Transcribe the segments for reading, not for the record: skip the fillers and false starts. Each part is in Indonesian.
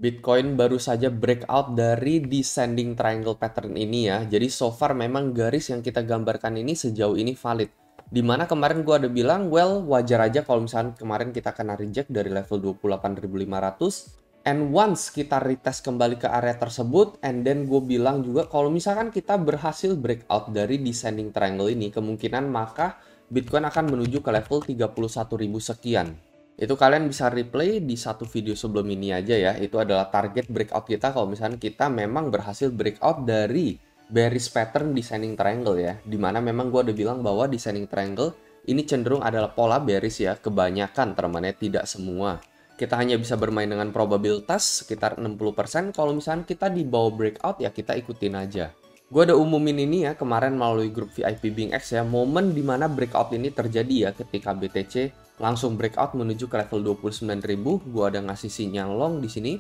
Bitcoin baru saja breakout dari descending triangle pattern ini ya. Jadi so far memang garis yang kita gambarkan ini sejauh ini valid. Dimana kemarin gua ada bilang, well wajar aja kalau misalnya kemarin kita kena reject dari level 28.500. And once kita retest kembali ke area tersebut, and then gue bilang juga kalau misalkan kita berhasil breakout dari descending triangle ini, kemungkinan maka Bitcoin akan menuju ke level 31.000 sekian. Itu kalian bisa replay di satu video sebelum ini aja ya. Itu adalah target breakout kita kalau misalnya kita memang berhasil breakout dari bearish pattern descending triangle ya. Dimana memang gue udah bilang bahwa descending triangle ini cenderung adalah pola bearish ya. Kebanyakan teman-teman, tidak semua. Kita hanya bisa bermain dengan probabilitas sekitar 60%. Kalau misalnya kita di bawah breakout ya kita ikutin aja. Gue ada umumin ini ya kemarin melalui grup VIP BingX ya. Momen dimana breakout ini terjadi ya ketika BTC langsung breakout menuju ke level 29.000. Gue ada ngasih sinyal long di sini.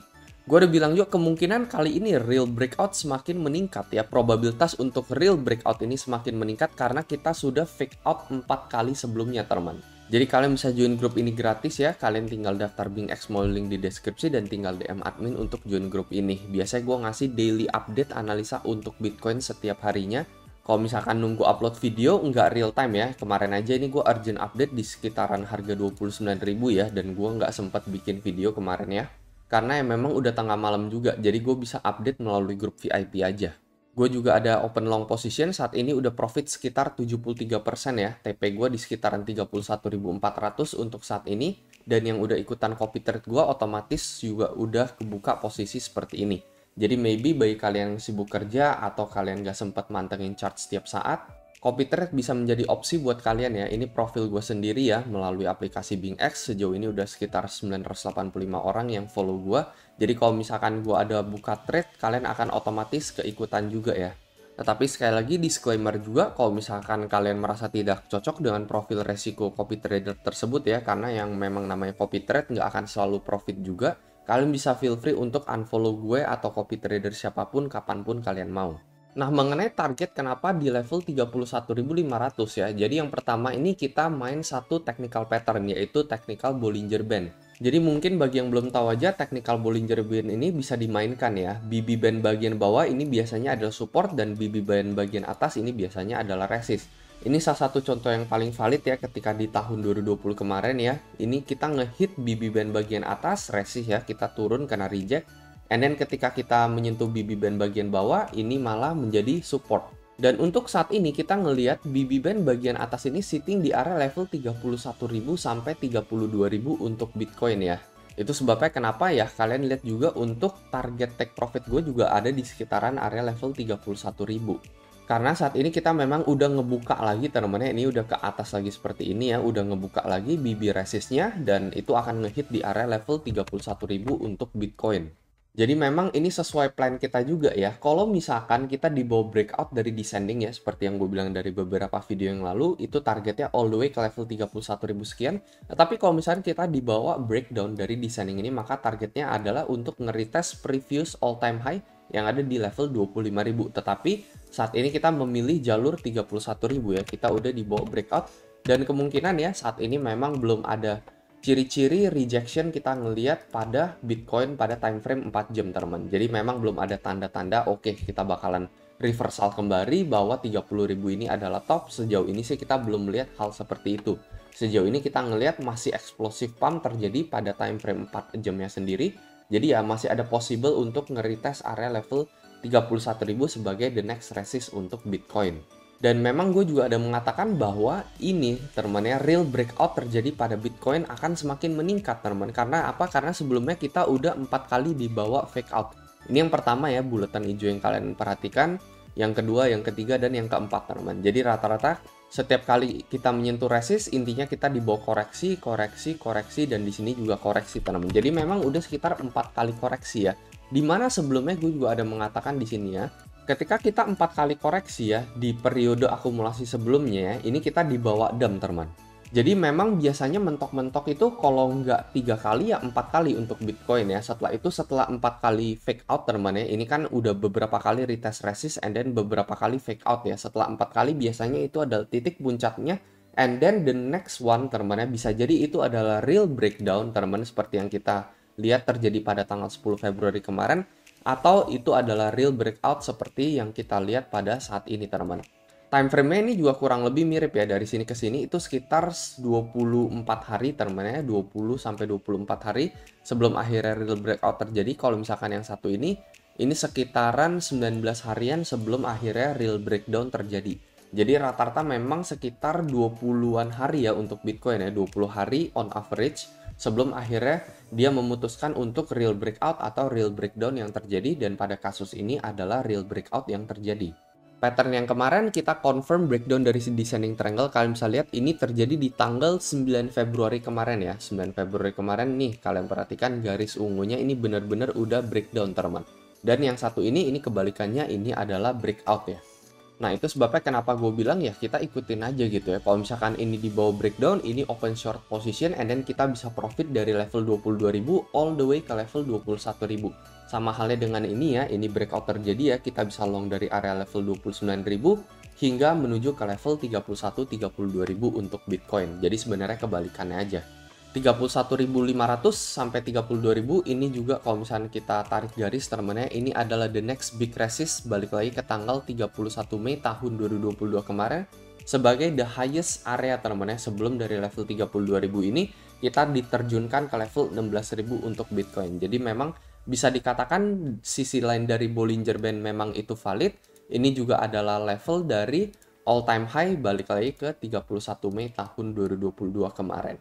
Gue udah bilang juga kemungkinan kali ini real breakout semakin meningkat ya. Probabilitas untuk real breakout ini semakin meningkat karena kita sudah fake out 4 kali sebelumnya teman. Jadi kalian bisa join grup ini gratis ya. Kalian tinggal daftar BingX mau link di deskripsi dan tinggal DM admin untuk join grup ini. Biasanya gue ngasih daily update analisa untuk Bitcoin setiap harinya. Kalau misalkan nunggu upload video nggak real time ya. Kemarin aja ini gue urgent update di sekitaran harga 29.000 ya. Dan gue nggak sempat bikin video kemarin ya. Karena ya memang udah tengah malam juga. Jadi gue bisa update melalui grup VIP aja. Gue juga ada open long position, saat ini udah profit sekitar 73% ya. TP gue di sekitaran 31.400 untuk saat ini. Dan yang udah ikutan copy trade gue otomatis juga udah kebuka posisi seperti ini. Jadi maybe bagi kalian yang sibuk kerja atau kalian gak sempat mantengin chart setiap saat, copy trade bisa menjadi opsi buat kalian ya. Ini profil gue sendiri ya melalui aplikasi BingX. Sejauh ini udah sekitar 985 orang yang follow gue. Jadi kalau misalkan gue ada buka trade, kalian akan otomatis keikutan juga ya. Tetapi sekali lagi disclaimer juga, kalau misalkan kalian merasa tidak cocok dengan profil resiko copy trader tersebut ya, karena yang memang namanya copy trade nggak akan selalu profit juga, kalian bisa feel free untuk unfollow gue atau copy trader siapapun kapanpun kalian mau. Nah, mengenai target kenapa di level 31.500 ya. Jadi yang pertama ini kita main satu technical pattern yaitu technical Bollinger Band. Jadi mungkin bagi yang belum tahu aja technical Bollinger Band ini bisa dimainkan ya. BB band bagian bawah ini biasanya adalah support dan BB band bagian atas ini biasanya adalah resist. Ini salah satu contoh yang paling valid ya ketika di tahun 2020 kemarin ya. Ini kita ngehit BB band bagian atas resist ya, kita turun karena reject. And then ketika kita menyentuh BB band bagian bawah, ini malah menjadi support. Dan untuk saat ini kita ngelihat BB band bagian atas ini sitting di area level 31.000 sampai 32.000 untuk Bitcoin ya. Itu sebabnya kenapa ya kalian lihat juga untuk target take profit gue juga ada di sekitaran area level 31.000. Karena saat ini kita memang udah ngebuka lagi teman-teman, ini udah ke atas lagi seperti ini ya, udah ngebuka lagi BB resistnya dan itu akan ngehit di area level 31.000 untuk Bitcoin. Jadi memang ini sesuai plan kita juga ya. Kalau misalkan kita dibawa breakout dari descending ya, seperti yang gue bilang dari beberapa video yang lalu, itu targetnya all the way ke level 31.000 sekian. Tapi kalau misalkan kita dibawa breakdown dari descending ini, maka targetnya adalah untuk nge-retest previous all time high yang ada di level 25.000. Tetapi saat ini kita memilih jalur 31.000 ya. Kita udah dibawa breakout dan kemungkinan ya saat ini memang belum ada ciri-ciri rejection kita ngelihat pada Bitcoin pada time frame 4 jam teman. Jadi memang belum ada tanda-tanda oke, kita bakalan reversal kembali bahwa 30.000 ini adalah top. Sejauh ini sih kita belum melihat hal seperti itu. Sejauh ini kita ngelihat masih explosive pump terjadi pada time frame 4 jamnya sendiri. Jadi ya masih ada possible untuk nge-retest area level 31.000 sebagai the next resist untuk Bitcoin. Dan memang gue juga ada mengatakan bahwa ini teman-teman real breakout terjadi pada Bitcoin akan semakin meningkat teman-teman. Karena apa? Karena sebelumnya kita udah 4 kali dibawa fake out. Ini yang pertama ya, buletan hijau yang kalian perhatikan. Yang kedua, yang ketiga, dan yang keempat teman-teman. Jadi rata-rata setiap kali kita menyentuh resist, intinya kita dibawa koreksi, koreksi, koreksi, dan di sini juga koreksi teman-teman. Jadi memang udah sekitar 4 kali koreksi ya. Dimana sebelumnya gue juga ada mengatakan di sini ya, ketika kita 4 kali koreksi ya, di periode akumulasi sebelumnya ya, ini kita dibawa dump teman. Jadi memang biasanya mentok-mentok itu kalau nggak 3 kali ya 4 kali untuk Bitcoin ya. Setelah itu setelah 4 kali fake out teman ya, ini kan udah beberapa kali retest resist and then beberapa kali fake out ya. Setelah 4 kali biasanya itu adalah titik puncaknya. And then the next one teman ya, bisa jadi itu adalah real breakdown teman seperti yang kita lihat terjadi pada tanggal 10 Februari kemarin, atau itu adalah real breakout seperti yang kita lihat pada saat ini teman-teman. Time frame-nya ini juga kurang lebih mirip ya, dari sini ke sini itu sekitar 24 hari teman-teman ya, 20 sampai 24 hari sebelum akhirnya real breakout terjadi. Kalau misalkan yang satu ini sekitaran 19 harian sebelum akhirnya real breakdown terjadi. Jadi rata-rata memang sekitar 20-an hari ya untuk Bitcoin ya, 20 hari on average sebelum akhirnya dia memutuskan untuk real breakout atau real breakdown yang terjadi, dan pada kasus ini adalah real breakout yang terjadi. Pattern yang kemarin kita confirm breakdown dari descending triangle, kalian bisa lihat ini terjadi di tanggal 9 Februari kemarin ya. 9 Februari kemarin nih, kalian perhatikan garis ungunya ini benar-benar udah breakdown teman. Dan yang satu ini kebalikannya, ini adalah breakout ya. Nah itu sebabnya kenapa gue bilang ya kita ikutin aja gitu ya. Kalau misalkan ini di bawah breakdown, ini open short position, and then kita bisa profit dari level 22.000 all the way ke level 21.000. Sama halnya dengan ini ya, ini breakout terjadi ya, kita bisa long dari area level 29.000 hingga menuju ke level 31-32.000 untuk Bitcoin. Jadi sebenarnya kebalikannya aja. 31.500 sampai 32.000 ini juga kalau misalnya kita tarik garis teman-teman ya, ini adalah the next big resist balik lagi ke tanggal 31 Mei tahun 2022 kemarin sebagai the highest area teman-teman ya. Sebelum dari level 32.000 ini kita diterjunkan ke level 16.000 untuk Bitcoin. Jadi memang bisa dikatakan sisi lain dari Bollinger Band memang itu valid. Ini juga adalah level dari all time high balik lagi ke 31 Mei tahun 2022 kemarin.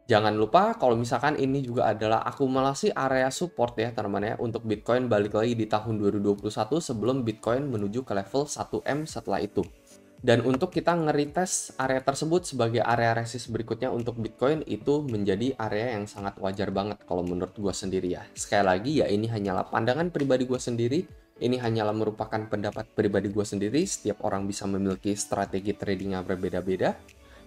Jangan lupa kalau misalkan ini juga adalah akumulasi area support ya teman-teman ya untuk Bitcoin balik lagi di tahun 2021 sebelum Bitcoin menuju ke level 1M setelah itu. Dan untuk kita nge-retest area tersebut sebagai area resist berikutnya untuk Bitcoin itu menjadi area yang sangat wajar banget kalau menurut gue sendiri ya. Sekali lagi ya, ini hanyalah pandangan pribadi gue sendiri, ini hanyalah merupakan pendapat pribadi gue sendiri, setiap orang bisa memiliki strategi trading yang berbeda-beda.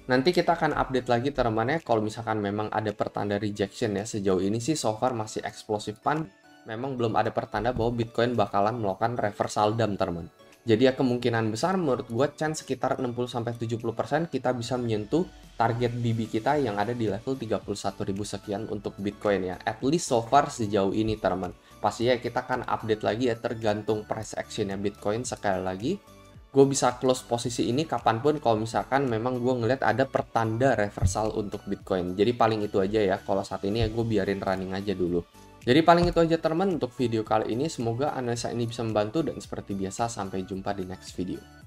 Nanti kita akan update lagi teman-teman ya kalau misalkan memang ada pertanda rejection ya. Sejauh ini sih so far masih explosive pump. Memang belum ada pertanda bahwa Bitcoin bakalan melakukan reversal down teman. Jadi ya kemungkinan besar menurut gue chance sekitar 60-70% kita bisa menyentuh target BB kita yang ada di level 31.000 sekian untuk Bitcoin ya. At least so far sejauh ini teman. Pastinya kita akan update lagi ya tergantung price actionnya Bitcoin. Sekali lagi gue bisa close posisi ini kapanpun kalau misalkan memang gue ngeliat ada pertanda reversal untuk Bitcoin. Jadi paling itu aja ya, kalau saat ini ya gue biarin running aja dulu. Jadi paling itu aja teman untuk video kali ini, semoga analisa ini bisa membantu dan seperti biasa sampai jumpa di next video.